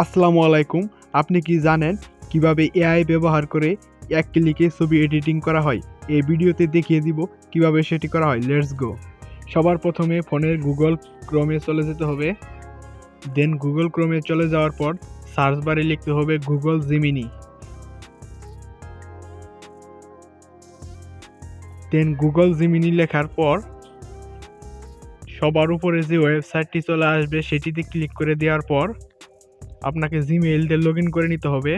আসসালামু আলাইকুম। আপনি কি জানেন কিভাবে এআই ব্যবহার করে এক ক্লিকে ছবি এডিটিং করা হয়? এই ভিডিওতে দেখিয়ে দিব কিভাবে সেটি করা হয়। Let's go. সবার প্রথমে ফোনের গুগল ক্রোমে চলে যেতে হবে। দেন গুগল ক্রোমে চলে যাওয়ার পর সার্চ বারে লিখতে হবে গুগল জিমিনি। দেন গুগল জিমিনি লেখার পর সবার উপরে যে ওয়েবসাইটটি চলে আসবে সেটিতে ক্লিক করে দেওয়ার পর আপনাকে জিমেইল দিয়ে লগ ইন করে নিতে হবে।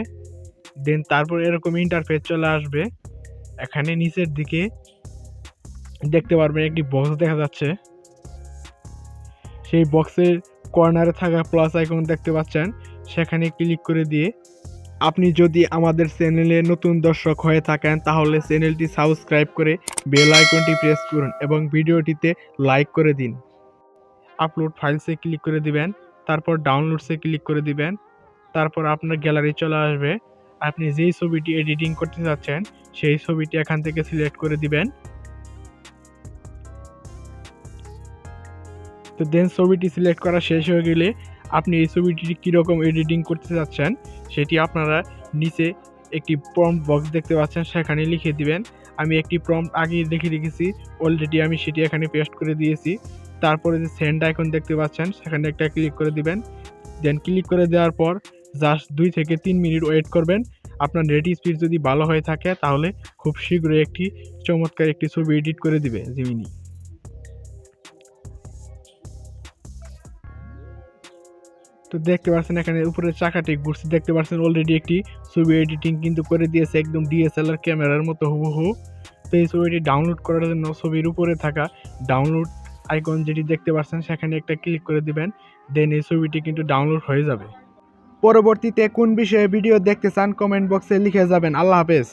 দেন তারপর এরকম ইন্টারফেস চলে আসবে। এখানে নিচের দিকে দেখতে পারবেন একটি বক্স দেখা যাচ্ছে। সেই বক্সের কর্নারে থাকা প্লাস আইকন দেখতে পাচ্ছেন, সেখানে ক্লিক করে দিয়ে আপনি যদি আমাদের চ্যানেলে নতুন দর্শক হয়ে থাকেন তাহলে চ্যানেলটি সাবস্ক্রাইব করে বেল আইকনটি প্রেস করুন এবং ভিডিওটিতে লাইক করে দিন। আপলোড ফাইলসে ক্লিক করে দিবেন, তারপর ডাউনলোডসে ক্লিক করে দিবেন। তারপর আপনার গ্যালারি চলে আসবে। আপনি যেই ছবিটি এডিটিং করতে চাচ্ছেন সেই ছবিটি এখান থেকে সিলেক্ট করে দিবেন। তো দেন ছবিটি সিলেক্ট করা শেষ হয়ে গেলে আপনি এই ছবিটি কীরকম এডিটিং করতে চাচ্ছেন সেটি আপনারা নিচে একটি প্রম্পট বক্স দেখতে পাচ্ছেন, সেখানে লিখে দিবেন। আমি একটি প্রম্পট আগেই লিখে রেখেছি, অলরেডি আমি সেটি এখানে পেস্ট করে দিয়েছি। তারপরে যে সেন্ড আইকন দেখতে পাচ্ছেন সেখানে একটা ক্লিক করে দিবেন। দেন ক্লিক করে দেওয়ার পর জাস্ট 2 থেকে 3 মিনিট ওয়েট করবেন। আপনার নেট স্পিড যদি ভালো হয়ে থাকে তাহলে খুব শীঘ্রই একটি চমৎকার একটি ছবি এডিট করে দিবে জিমিনি। তো দেখতে পাচ্ছেন এখানে উপরে চাকাটি ঘুরছে, দেখতে পাচ্ছেন অলরেডি একটি ছবি এডিটিং কিন্তু করে দিয়েছে একদম ডিএসএলআর ক্যামেরার মতো হুবহু। তো এই ছবিটি ডাউনলোড করার জন্য ছবির উপরে থাকা ডাউনলোড আইকন যেটি দেখতে পাচ্ছেন সেখানে একটা ক্লিক করে দিবেন। দেন এই ছবিটি কিন্তু ডাউনলোড হয়ে যাবে। পরবর্তীতে কোন বিষয়ে ভিডিও দেখতে চান কমেন্ট বক্সে লিখে যাবেন। আল্লাহ হাফেজ।